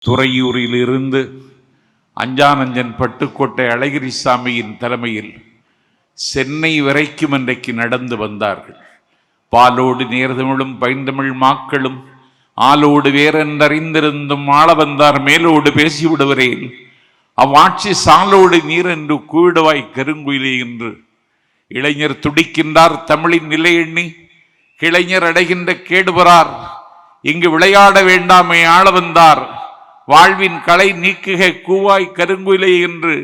துறையூரிலிருந்து அஞ்சானஞ்சன் பட்டுக்கோட்டை அழகிரிசாமியின் தலைமையில் சென்னை வரைக்கும் அன்றைக்கு நடந்து வந்தார்கள். பாலோடு நேர்தமிழும் பைந்தமிழ் மாக்களும் ஆளோடு வேறென்றறிந்திருந்தும் ஆள வந்தார் மேலோடு பேசிவிடுவரேன் அவ்வாட்சி சாலோடு நீர் என்று கூவிடுவாய் கருங்குயிலே என்று இளைஞர் துடிக்கின்றார். தமிழின் நிலை எண்ணி கிளைஞர் அடைகின்ற கேடுபறார். இங்கு விளையாட வேண்டாமே ஆள வந்தார் வாழ்வின் களை நீக்குக கூவாய் கருங்குயிலே என்று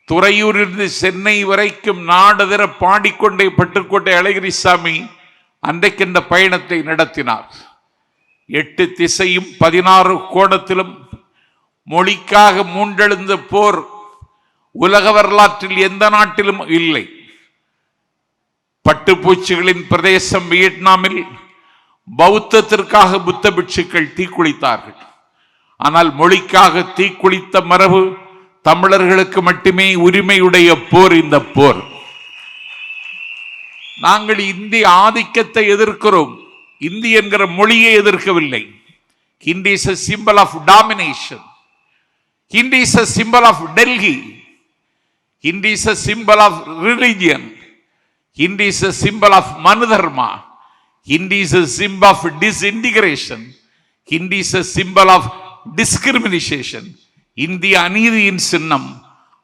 துறையூரிலிருந்து சென்னை வரைக்கும் நாடதர பாடிக்கொண்டே பட்டுக்கோட்டை அழகிரிசாமி அன்றைக்கின்ற பயணத்தை நடத்தினார். 8 திசையும் 16 கோணத்திலும் மொழிக்காக மூண்டெழுந்த போர் உலக வரலாற்றில் எந்த நாட்டிலும் இல்லை. பட்டுப்பூச்சிகளின் பிரதேசம் வியட்நாமில் பௌத்தத்திற்காக புத்த பிட்சுக்கள் தீக்குளித்தார்கள். ஆனால் மொழிக்காக தீக்குளித்த மரபு தமிழர்களுக்கு மட்டுமே உரிமையுடைய போர் இந்த போர். நாங்கள் இந்திய ஆதிக்கத்தை எதிர்க்கிறோம், இந்தி என்கிற மொழியை எதிர்க்கவில்லை. Hindi is a symbol of domination. Hindi is a symbol of Delhi. Hindi is a symbol of religion. Hindi is a symbol of Manudharma. Hindi is a symbol of disintegration. Hindi is a symbol of discrimination. இந்திய அநீதியின் சின்னம்,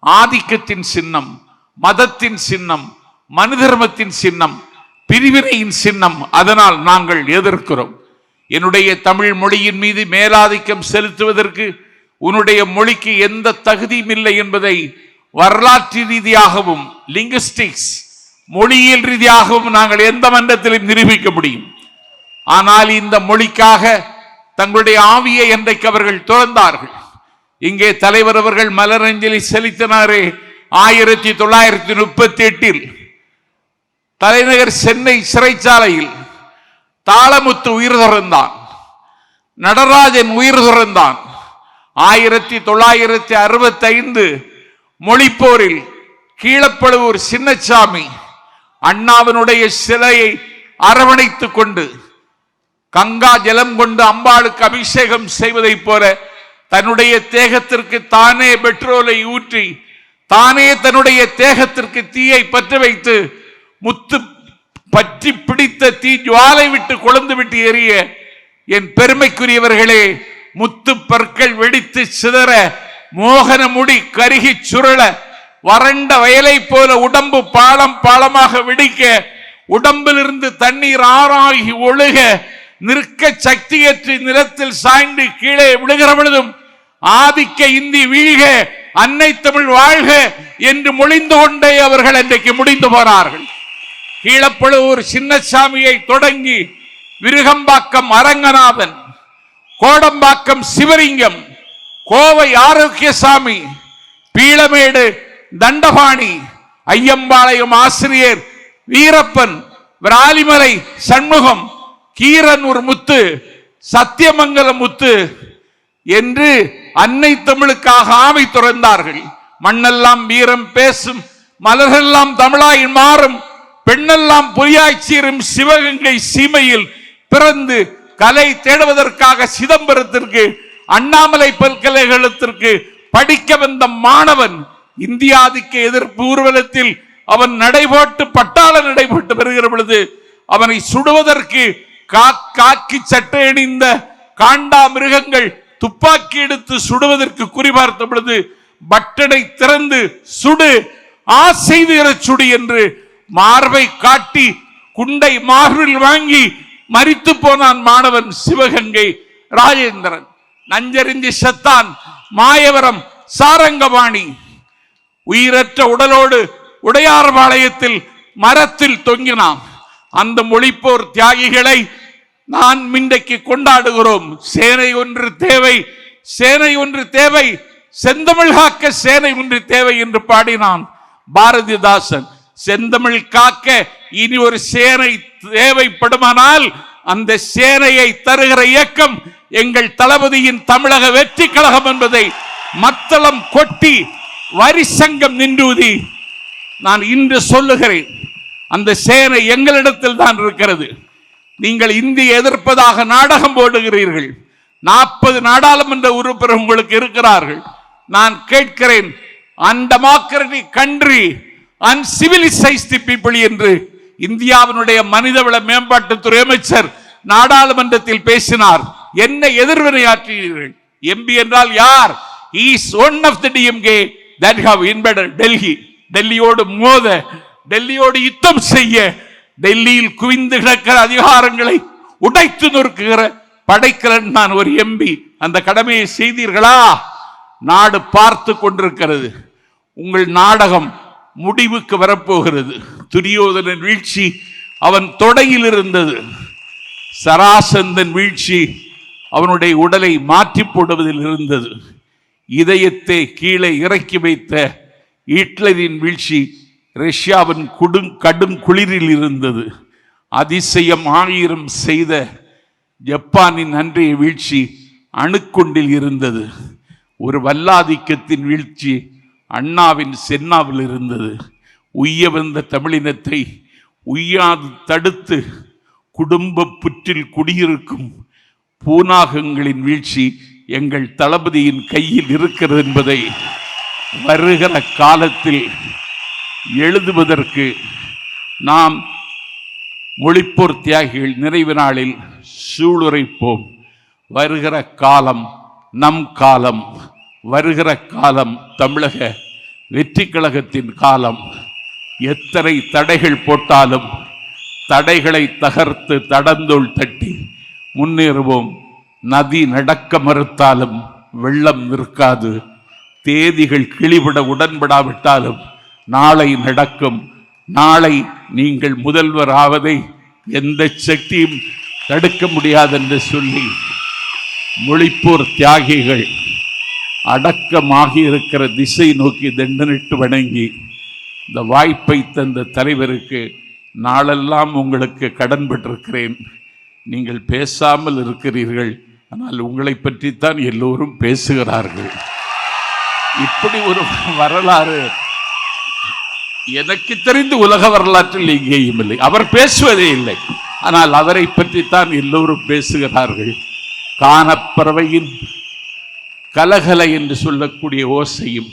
ஆதிக்கத்தின் சின்னம், மதத்தின் சின்னம், மனுதர்மத்தின் சின்னம், பிரிவினையின் சின்னம். அதனால் நாங்கள் எதிர்க்கிறோம். என்னுடைய தமிழ் மொழியின் மீது மேலாதிக்கம் செலுத்துவதற்கு உன்னுடைய மொழிக்கு எந்த தகுதியும் இல்லை என்பதை வரலாற்று ரீதியாகவும் லிங்குஸ்டிக்ஸ் மொழியியல் ரீதியாகவும் நாங்கள் எந்த மன்றத்திலும் நிரூபிக்க முடியும். ஆனால் இந்த மொழிக்காக தங்களுடைய ஆவியை என்றைக்கு அவர்கள் துறந்தார்கள். இங்கே தலைவர் அவர்கள் மலரஞ்சலி செலுத்தினாரே 1938 தலைநகர் சென்னை சிறைச்சாலையில் தாளமுத்து உயிர் துறந்தான், நடராஜன் உயிர் துறந்தான். 1965 மொழிப்போரில் கீழப்பழுவூர் சின்னசாமி அண்ணாவினுடைய சிலையை அரவணைத்துக் கொண்டு கங்கா ஜலம் கொண்டு அம்பாளுக்கு அபிஷேகம் செய்வதை போல தன்னுடைய தேகத்திற்கு தானே பெட்ரோலை ஊற்றி தானே தன்னுடைய தேகத்திற்கு தீயை பற்ற வைத்து முத்து பற்றி பிடித்த தீ ஜுவாலை விட்டு கொழுந்து விட்டு எரிய என் பெருமைக்குரியவர்களே, முத்து பற்கள் வெடித்து சிதற, மோகன முடி கருகி சுருள, வறண்ட வயலை போல உடம்பு பாலம் பாலமாக வெடிக்க, உடம்பிலிருந்து தண்ணீர் ஆறாகி ஒழுக, நிற்க சக்தியற்று நிலத்தில் சாய்ந்து கீழே விழுகிற பொழுதும் ஆதிக்க இந்தி வீழ்க, அன்னை தமிழ் வாழ்க என்று மொழிந்து கொண்டே அவர்கள் அன்றைக்கு முடிந்து போனார்கள். கீழப்பழுவூர் சின்னசாமியை தொடங்கி விருகம்பாக்கம் அரங்கநாதன், கோடம்பாக்கம் சிவலிங்கம், கோவை ஆரோக்கியசாமி, பீளமேடு தண்டபாணி, ஐயம்பாளையம் ஆசிரியர் வீரப்பன், விராலிமலை சண்முகம், கீரனூர் முத்து, சத்தியமங்கலம் முத்து என்று அன்னை தமிழுக்காக ஆமை துறந்தார்கள். மண்ணெல்லாம் வீரம் பேசும், மலர்களெல்லாம் தமிழாய் மாறும், பெண்ணெல்லாம் பொய்யாய் சீரும் சிவகங்கை சீமையில் பிறந்து கலை தேடுவதற்காக சிதம்பரத்திற்கு அண்ணாமலை பல்கலைக்கழகத்திற்கு படிக்க வந்த மாணவன் இந்தியாதிக்க எதிர்ப்பு ஊர்வலத்தில் அவன் நடைபோட்டு பட்டாள நடைபோட்டு வருகிற பொழுது அவனை சுடுவதற்கு காக்கி சட்டை அணிந்த காண்டா மிருகங்கள் துப்பாக்கி எடுத்து சுடுவதற்கு குறிபார்த்த பொழுது பட்டனை திறந்து சுடு, ஆசை தீர சுடு என்று மார்பை காட்டி குண்டை மார்பில் வாங்கி மரித்து போனான் மாணவன் சிவகங்கை ராஜேந்திரன். நஞ்சறிந்தி செத்தான் மாயவரம் சாரங்கபாணி. உயிரற்ற உடலோடு உடையார்பாளையத்தில் மரத்தில் தொங்கினான். அந்த மொழிப்போர் தியாகிகளை நான் இன்றைக்கு கொண்டாடுகிறோம். சேனை ஒன்று தேவை, சேனை ஒன்று தேவை, செந்தமிழ் காக்க சேனை ஒன்று தேவை என்று பாடினான் பாரதிதாசன். செந்தமிழ் காக்க இனி ஒரு சேனை தேவைப்படுமானால் அந்த சேனையை தருகிற இயக்கம் எங்கள் தளபதியின் தமிழக வெற்றி கழகம் என்பதை மத்தளம் கொட்டி வரி சங்கம் நின்றூதி நான் இன்று சொல்லுகிறேன். அந்த சேனை எங்களிடத்தில் தான் இருக்கிறது. நீங்கள் இந்திய எதிர்ப்பதாக நாடகம் போடுகிறீர்கள். 40 நாடாளுமன்ற உறுப்பினர் உங்களுக்கு இருக்கிறார்கள். நான் கேட்கிறேன், அன்டெமோக்ராட்டிக் கண்ட்ரி, அன்சிவிலைஸ்டு பீப்புள் என்று இந்தியாவினுடைய மனிதவள மேம்பாட்டுத்துறை அமைச்சர் நாடாளுமன்றத்தில் பேசினார். என்ன எதிர்வினையாற்றினீர்கள்? எம்பி என்றால் யார்? He is one of the DMK that have invaded Delhi. டெல்லியோடு மோத, டெல்லியோடு யுத்தம் செய்ய, டெல்லியில் குவிந்து கிடக்கிற அதிகாரங்களை உடைத்து நொறுக்குகிற படைக்கலன் நான் ஒரு எம்பி. அந்த கடமையை செய்தீர்களா? நாடு பார்த்து கொண்டிருக்கிறது. உங்கள் நாடகம் முடிவுக்கு வரப்போகிறது. துரியோதனன் வீழ்ச்சி அவன் தொடையில் இருந்தது. சராசந்தன் வீழ்ச்சி அவனுடைய உடலை மாற்றி போடுவதில் இருந்தது. இதயத்தை கீழே இறக்கி வைத்த ஹிட்லரின் வீழ்ச்சி ரஷ்யாவின் கடும் குளிரில் இருந்தது. அதிசயம் 1000 செய்த ஜப்பானின் அன்றைய வீழ்ச்சி அணுக்குண்டில் இருந்தது. ஒரு வல்லாதிக்கத்தின் வீழ்ச்சி அண்ணாவின் சென்னாவில் இருந்தது. உய்ய வந்த தமிழினத்தை உய்யாது தடுத்து குடும்ப புற்றில் குடியிருக்கும் பூனாகங்களின் வீழ்ச்சி எங்கள் தளபதியின் கையில் இருக்கிறது என்பதை வருகிற காலத்தில் எழுதுவதற்கு நாம் மொழிப்போர் தியாகிகள் நிறைவு நாளில் சூளுரைப்போம். வருகிற காலம் நம் காலம். வருகிற காலம் தமிழக வெற்றி கழகத்தின் காலம். எத்தனை தடைகள் போட்டாலும் தடைகளை தகர்த்து தடந்தோள் தட்டி முன்னேறுவோம். நதி நடக்க மறுத்தாலும் வெள்ளம் நிற்காது. தேதிகள் கிளிவிட உடன்படாவிட்டாலும் நாளை நடக்கும். நாளை நீங்கள் முதல்வர் ஆவதை எந்த சக்தியும் தடுக்க முடியாது என்று சொல்லி மொழிப்போர் தியாகிகள் அடக்கமாகி இருக்கிற திசை நோக்கி தண்டனிட்டு வணங்கி இந்த வாய்ப்பை தந்த தலைவருக்கு நாளெல்லாம் உங்களுக்கு கடன் பட்டிருக்கிறேன். நீங்கள் பேசாமல் இருக்கிறீர்கள், ஆனால் உங்களை பற்றித்தான் எல்லோரும் பேசுகிறார்கள். இப்படி ஒரு வரலாறு எனக்கு தெரிந்து உலக வரலாற்றில் எங்கேயும் இல்லை. அவர் பேசுவதே இல்லை, ஆனால் அவரை பற்றித்தான் எல்லோரும் பேசுகிறார்கள். கானப்பறவையின் கலகலை என்று சொல்லக்கூடிய ஓசையும்,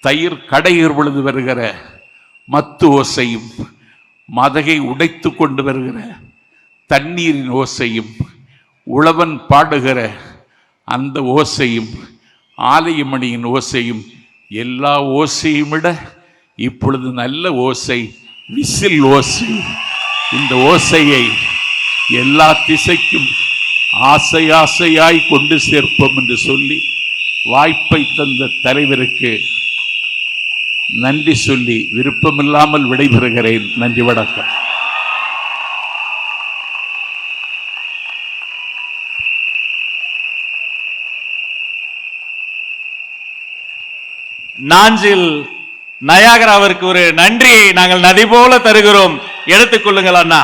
தயிர் கடையர் பொழுது வருகிற மத்து ஓசையும், மதகை உடைத்து கொண்டு வருகிற தண்ணீரின் ஓசையும், உழவன் பாடுகிற அந்த ஓசையும், ஆலயமணியின் ஓசையும், எல்லா ஓசையும் விட இப்பொழுது நல்ல ஓசை விசில் ஓசை. இந்த ஓசையை எல்லா திசைக்கும் ஆசை ஆசையாய் கொண்டு சேர்ப்போம் என்று சொல்லி வாய்ப்பை தந்த தலைவருக்கு நன்றி சொல்லி விருப்பமில்லாமல் விடைபெறுகிறேன். நன்றி, வணக்கம். நாஞ்சில் நயாகராவிற்கு ஒரு நன்றியை நாங்கள் நதி போல தருகிறோம். எடுத்துக் கொள்ளுங்கள் அண்ணா.